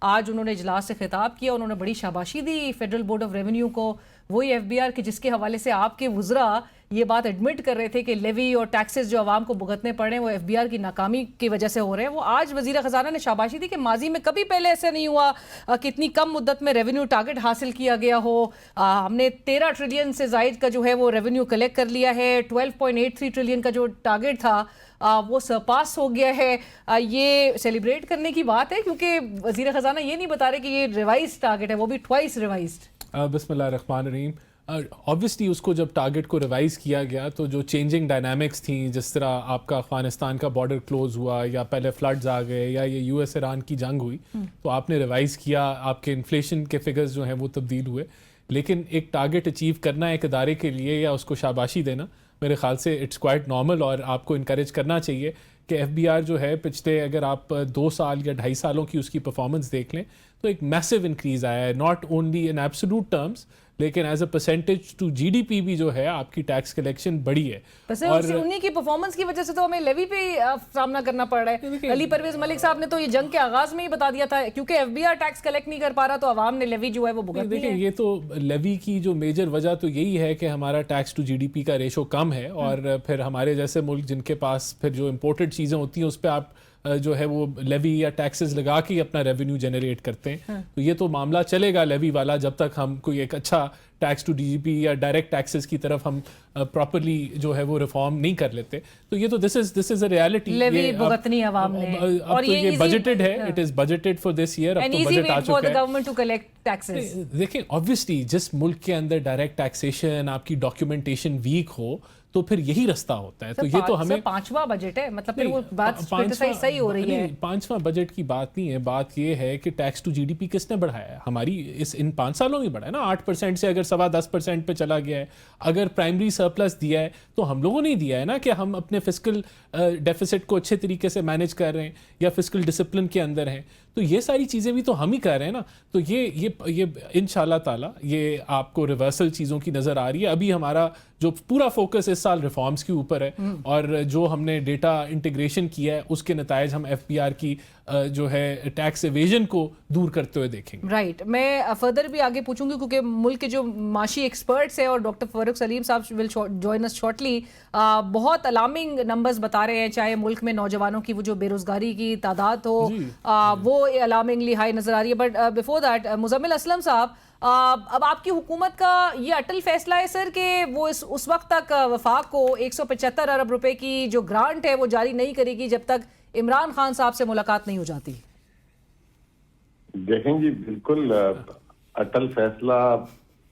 آج انہوں نے اجلاس سے خطاب کیا, انہوں نے بڑی شاباشی دی فیڈرل بورڈ آف ریونیو کو, وہی ایف بی آر کی جس کے حوالے سے آپ کے وزراء یہ بات ایڈمٹ کر رہے تھے کہ لیوی اور ٹیکسز جو عوام کو بھگتنے پڑ رہے ہیں وہ ایف بی آر کی ناکامی کی وجہ سے ہو رہے ہیں. وہ آج وزیر خزانہ نے شاباشی دی کہ ماضی میں کبھی پہلے ایسا نہیں ہوا کہ اتنی کم مدت میں ریونیو ٹارگٹ حاصل کیا گیا ہو. ہم نے 13 ٹریلین سے زائد کا جو ہے وہ ریونیو کلیکٹ کر لیا ہے, 12.83 ٹریلین کا جو ٹارگٹ تھا وہ سرپاس ہو گیا ہے. یہ سیلیبریٹ کرنے کی بات ہے کیونکہ وزیر خزانہ یہ نہیں بتا رہے کہ یہ ریوائز ٹارگٹ ہے, وہ بھی ٹوائس ریوائزڈ. بسم اللہ الرحمن الرحیم. آبویسلی اس کو جب ٹارگٹ کو ریوائز کیا گیا تو جو چینجنگ ڈائنامکس تھیں, جس طرح آپ کا افغانستان کا بارڈر کلوز ہوا یا پہلے فلڈز آ گئے یا یہ یو ایس ایران کی جنگ ہوئی, تو آپ نے ریوائز کیا, آپ کے انفلیشن کے فگرز جو ہیں وہ تبدیل ہوئے. لیکن ایک ٹارگٹ اچیو کرنا ایک ادارے کے لیے یا اس کو شاباشی دینا میرے خیال سے اٹس کوائٹ نارمل, اور آپ کو انکریج کرنا چاہیے کہ ایف بی آر جو ہے پچھلے اگر آپ 2 سال یا 2.5 سالوں کی اس کی پرفارمنس دیکھ لیں تو ایک میسو انکریز آیا ہے, not only in absolute terms لیکن as a percentage to G D P بھی جو ہے آپ کی ٹیکس کلیکشن بڑی ہے. اور انہی کی پرفارمنس کی وجہ سے تو ہمیں لیوی پہ سامنا کرنا پڑ رہا ہے. علی پرویز ملک صاحب نے تو یہ جنگ کے آغاز میں ہی بتا دیا تھا کیونکہ F B R tax collect نہیں کر پا رہا تو عوام نے لیوی جو ہے وہ بھگتنی ہے. دیکھیں یہ تو لیوی کی جو میجر وجہ تو یہی ہے کہ ہمارا tax to G D P کا ریشو کم ہے, اور پھر ہمارے جیسے ملک جن کے پاس پھر جو امپورٹڈ چیزیں ہوتی ہیں اس پہ آپ جو ہے وہ لیوی یا ٹیکسز لگا کے اپنا ریونیو جنریٹ کرتے ہیں. تو یہ تو معاملہ چلے گا لیوی والا جب تک ہم کوئی ایک اچھا ٹیکس ٹو ڈی جی پی یا ڈائریکٹ ٹیکسز کی طرف ہم پراپرلی جو ہے وہ ریفارم نہیں کر لیتے. تو یہ تو دس از اے ریالٹی. لیوی بھگتنی عوام نے, اور یہ بجٹڈ ہے, it is budgeted for this year, اب تو بجٹ آ چکا ہے. دیکھیں آبویسلی جس ملک کے اندر ڈائریکٹ ٹیکسیشن آپ کی ڈاکیومنٹیشن ویک ہو تو پھر یہی رستہ ہوتا ہے. تو یہ تو ہمیں 5واں بجٹ ہے, مطلب پھر وہ بات صحیح ہو رہی ہے. 5واں بجٹ کی بات نہیں ہے, بات یہ ہے کہ tax to G D P کس نے بڑھایا ہے, ہماری ان 5 سالوں میں بڑھا ہے نا. 8% سے اگر 10.25% پہ چلا گیا ہے. اگر پرائمری سرپلس دیا ہے تو ہم لوگوں نے دیا ہے نا کہ ہم اپنے فسکل ڈیفیسٹ کو اچھے طریقے سے مینیج کر رہے ہیں یا فسکل ڈسپلن کے اندر ہیں. تو یہ ساری چیزیں بھی تو ہم ہی کر رہے ہیں نا. تو یہ انشاءاللہ تعالی یہ آپ کو ریورسل چیزوں کی نظر آ رہی ہے. ابھی ہمارا جو پورا فوکس اس سال ریفارمز کے اوپر ہے, اور جو ہم نے ڈیٹا انٹیگریشن کیا ہے اس کے نتائج ہم ایف بی آر کی جو ہے ٹیکس ایویژن کو دور کرتے ہوئے دیکھیں گے. رائٹ, میں فردر بھی آگے پوچھوں گی کیونکہ ملک کے جو معاشی ایکسپرٹس ہیں اور ڈاکٹر فاروق سلیم صاحب ول جوائن اس شارٹلی, بہت الارمنگ نمبرز بتا رہے ہیں, چاہے ملک میں نوجوانوں کی وہ جو بے روزگاری کی تعداد ہو وہ الارمنگلی ہائی نظر آ رہی ہے. But before that Muzammil Aslam صاحب, اب آپ کی حکومت کا یہ اٹل فیصلہ ہے سر کہ وہ اس وقت تک وفاق کو 175 ارب روپے کی جو گرانٹ ہے وہ جاری نہیں کرے گی جب تک عمران خان صاحب سے ملاقات نہیں ہو جاتی. دیکھیں جی بالکل اٹل فیصلہ,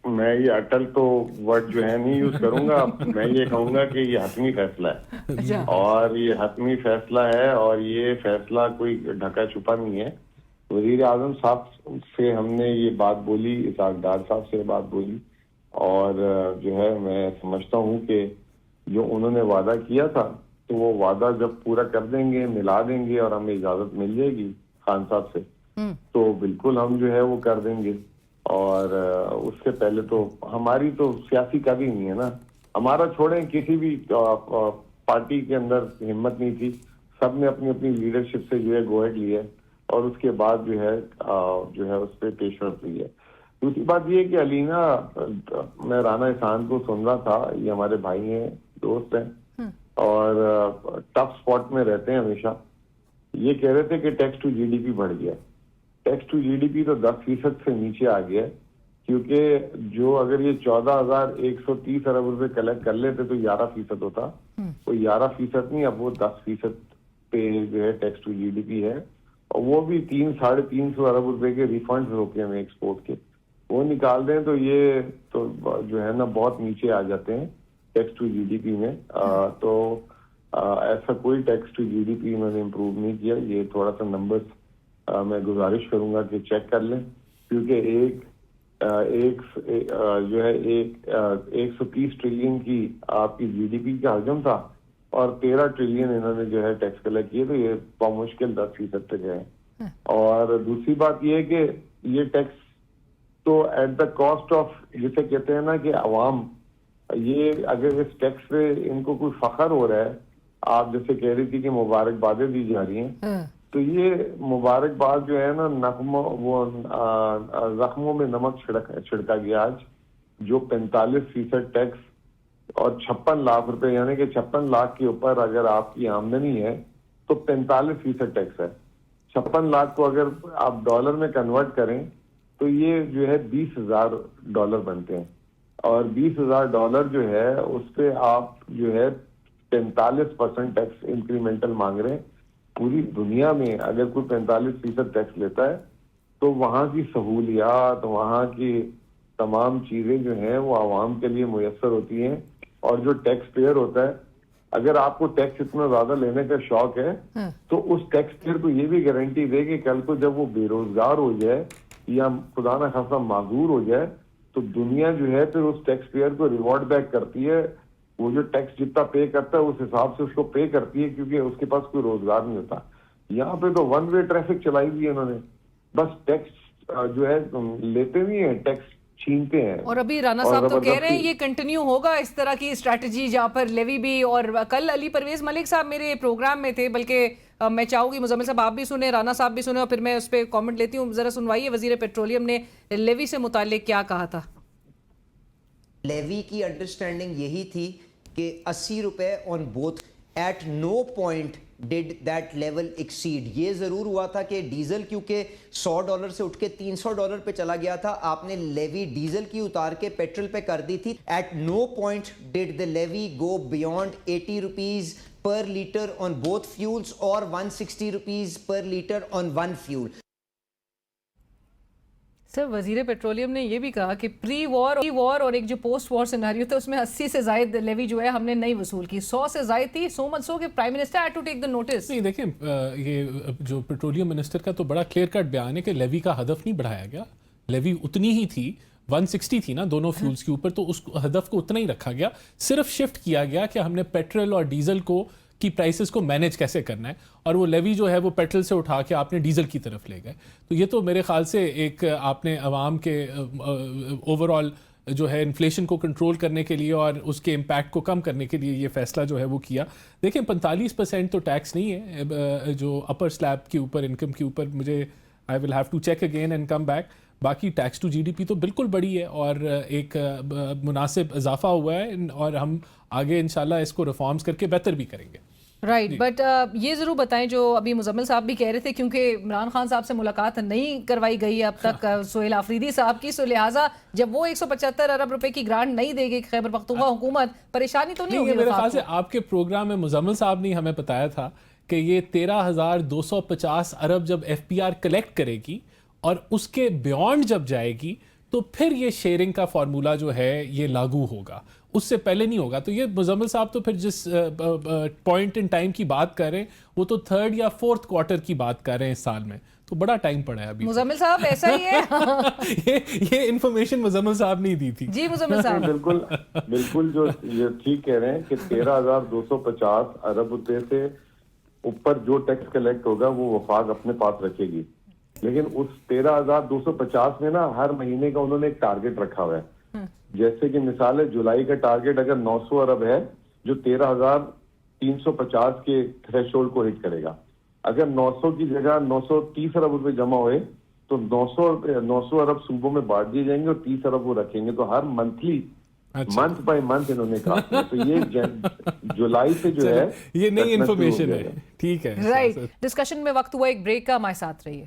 میں یہ اٹل تو ورڈ جو ہے نہیں یوز کروں گا, میں یہ کہوں گا کہ یہ حتمی فیصلہ ہے, اور یہ حتمی فیصلہ ہے, اور یہ فیصلہ کوئی ڈھکا چھپا نہیں ہے. وزیر اعظم صاحب سے ہم نے یہ بات بولی, اسحاق ڈار صاحب سے بات بولی, اور جو ہے میں سمجھتا ہوں کہ جو انہوں نے وعدہ کیا تھا تو وہ وعدہ جب پورا کر دیں گے, ملا دیں گے اور ہمیں اجازت مل جائے گی خان صاحب سے, تو بالکل ہم جو ہے وہ کر دیں گے. اور اس سے پہلے تو ہماری تو سیاسی کبھی نہیں ہے نا, ہمارا چھوڑیں کسی بھی پارٹی کے اندر ہمت نہیں تھی, سب نے اپنی اپنی لیڈرشپ سے جو ہے گو ہیڈ لیا اور اس کے بعد جو ہے اس پہ پیش رفت ہوئی ہے. دوسری بات یہ کہ علینا, میں رانا احسان کو سن رہا تھا, یہ ہمارے بھائی ہیں, دوست ہیں, اور ٹف سپاٹ میں رہتے ہیں ہمیشہ. یہ کہہ رہے تھے کہ tax to G D P بڑھ گیا. Tax to G D P تو 10% سے نیچے آ گیا ہے, کیونکہ جو اگر یہ 14,130 ارب روپے کلیکٹ کر لیتے تو 11% ہوتا, وہ 11% نہیں, اب وہ 10% پہ جو ہے tax to G D P ہے, اور وہ بھی 300-350 ارب روپے کے ریفنڈ ہوتے ہیں ایکسپورٹ کے, وہ نکال دیں تو یہ تو جو ہے نا بہت نیچے آ جاتے ہیں tax to G D P میں. تو ایسا کوئی tax to G D P میں نے امپروو نہیں کیا. یہ تھوڑا سا نمبرز میں گزارش کروں گا کہ چیک کر لیں, کیونکہ جو ہے 130 ٹریلین کی آپ کی جی ڈی پی کا حجم تھا, اور 13 ٹریلین انہوں نے جو ہے ٹیکس کلیکٹ کیے, تو یہ بمشکل 10% تک ہے. اور دوسری بات یہ ہے کہ یہ ٹیکس تو ایٹ دا کاسٹ آف, جسے کہتے ہیں نا کہ عوام, یہ اگر اس ٹیکس پہ ان کو کوئی فخر ہو رہا ہے, آپ جیسے کہہ رہی تھی کہ مبارکبادیں دی جا رہی ہیں, تو یہ مبارکباد جو ہے نا زخموں میں نمک چھڑکا گیا آج، جو 45% ٹیکس اور 56 لاکھ روپے، یعنی کہ 56 لاکھ کے اوپر اگر آپ کی آمدنی ہے تو 45% ٹیکس ہے. 56 لاکھ کو اگر آپ ڈالر میں کنورٹ کریں تو یہ جو ہے $20,000 بنتے ہیں، اور $20,000 جو ہے اس پہ آپ جو ہے 45% ٹیکس انکریمنٹل مانگ رہے ہیں. پوری دنیا میں اگر کوئی 45% ٹیکس لیتا ہے تو وہاں کی سہولیات، وہاں کی تمام چیزیں جو ہیں وہ عوام کے لیے میسر ہوتی ہیں. اور جو ٹیکس پیئر ہوتا ہے، اگر آپ کو ٹیکس اتنا زیادہ لینے کا شوق ہے تو اس ٹیکس پیئر کو یہ بھی گارنٹی دے کہ کل کو جب وہ بے روزگار ہو جائے یا خدا نہ خاصا معذور ہو جائے تو دنیا جو ہے پھر اس ٹیکس پیئر کو ریوارڈ بیک کرتی ہے. وہ جو ٹیکس جتنا پے کرتا ہے اس حساب سے اس کو پے کرتی ہے، کیونکہ اس کے پاس کوئی روزگار نہیں ہوتا. یہاں پہ تو ون وے ٹریفک چلائی ہوئی ہے انہوں نے، بس ٹیکس جو ہے لیتے نہیں ہیں، ٹیکس چھینتے ہیں. اور ابھی رانا صاحب تو کہہ رہے ہیں یہ کنٹینیو ہوگا اس طرح کی اسٹریٹجی، جہاں پر لیوی بھی. اور کل علی پرویز ملک صاحب میرے پروگرام میں تھے، بلکہ میں چاہوں گی مزمل صاحب آپ بھی سنیں، رانا صاحب بھی سنیں، اور پھر میں اس پہ کامنٹ لیتی ہوں. ذرا سنوائیے وزیر پیٹرولیم نے لیوی سے متعلق کیا کہا تھا. لیوی کی انڈرسٹینڈنگ یہی تھی کہ 80 روپے on both, at no point did that level exceed. یہ ضرور ہوا تھا کہ ڈیزل کیونکہ $100 سے اٹھ کے $300 پہ چلا گیا تھا، آپ نے لیوی ڈیزل کی اتار کے پیٹرول پہ کر دی تھی. At no point did the levy go beyond 80 rupees per litre on both fuels اور 160 rupees per litre on one fuel. Sir وزیر پیٹرولیم نے یہ بھی کہا کہ پری وار اور ایک جو پوسٹ وار سیناریو تھا اس میں 80 سے زائد لیوی جو ہے ہم نے نہیں وصول کی، 100 سے زائد تھی. سو مچ سو کہ prime minister had to take the notice. نہیں دیکھیں، یہ جو پیٹرولیم منسٹر کا تو بڑا کلیئر کٹ بیان ہے کہ لیوی کا ہدف نہیں بڑھایا گیا. لیوی اتنی ہی تھی، 160 تھی نا دونوں فیولز کے اوپر، تو اس ہدف کو اتنا ہی رکھا گیا. صرف شفٹ کیا گیا کہ ہم نے پیٹرول اور ڈیزل کو کی پرائسز کو مینیج کیسے کرنا ہے، اور وہ لیوی جو ہے وہ پیٹرول سے اٹھا کے آپ نے ڈیزل کی طرف لے گئے. تو یہ تو میرے خیال سے ایک آپ نے عوام کے اوور آل جو ہے انفلیشن کو کنٹرول کرنے کے لیے اور اس کے امپیکٹ کو کم کرنے کے لیے یہ فیصلہ جو ہے وہ کیا. دیکھیں 45% تو ٹیکس نہیں ہے جو اپر سلیب کے اوپر، انکم کے اوپر. مجھے I will have to check again and come back. باقی tax to G D P تو بالکل بڑی ہے اور ایک مناسب اضافہ ہوا ہے، اور ہم آگے انشاءاللہ اس کو ریفارمز کر کے بہتر بھی کریں گے. رائٹ، بٹ یہ ضرور بتائیں جو ابھی مزمل صاحب بھی کہہ رہے تھے، کیونکہ عمران خان صاحب سے ملاقات نہیں کروائی گئی اب تک سہیل آفریدی صاحب کی، سو لہٰذا جب وہ 175 ارب روپے کی گرانٹ نہیں دے گی خیبر پختونخوا حکومت، پریشانی تو نہیں ہوگی؟ میرے خیال سے آپ کے پروگرام میں مزمل صاحب نے ہمیں بتایا تھا کہ یہ 13,250 ارب جب ایف پی آر کلیکٹ کرے گی اور اس کے بیونڈ جب جائے گی تو پھر یہ شیئرنگ کا فارمولا جو ہے یہ لاگو ہوگا، اس سے پہلے نہیں ہوگا. تو یہ مزمل صاحب تو پھر جس پوائنٹ ان ٹائم کی بات کر رہے ہیں وہ تو 3rd یا 4th کوارٹر کی بات کر رہے ہیں اس سال میں، تو بڑا ٹائم پڑا ہے ابھی. مزمل صاحب ایسا ہی ہے یہ انفارمیشن مزمل صاحب نہیں دی تھی. جی مزمل صاحب بالکل جو یہ ٹھیک کہہ رہے ہیں کہ 13,250 ارب روپے سے اوپر جو ٹیکس کلیکٹ ہوگا وہ وفاق اپنے پاس رکھے گی. لیکن اس 13,250 میں نا ہر مہینے کا انہوں نے ایک ٹارگٹ رکھا ہوا ہے. جیسے کہ مثال ہے جولائی کا ٹارگٹ اگر 900 ارب ہے جو 13,350 کے تھریش ہولڈ کو ہٹ کرے گا. اگر 900 کی جگہ 930 ارب روپے جمع ہوئے تو 900 ارب صوبوں میں بانٹ دیے جائیں گے اور 30 ارب وہ رکھیں گے. تو ہر منتھلی منتھ بائی منتھ انہوں نے کہا. تو یہ جولائی سے جو ہے یہ نئی انفارمیشن ہے. ٹھیک ہے، رائٹ. ڈسکشن میں وقت ہوا ایک بریک کا، ہمارے ساتھ رہیے.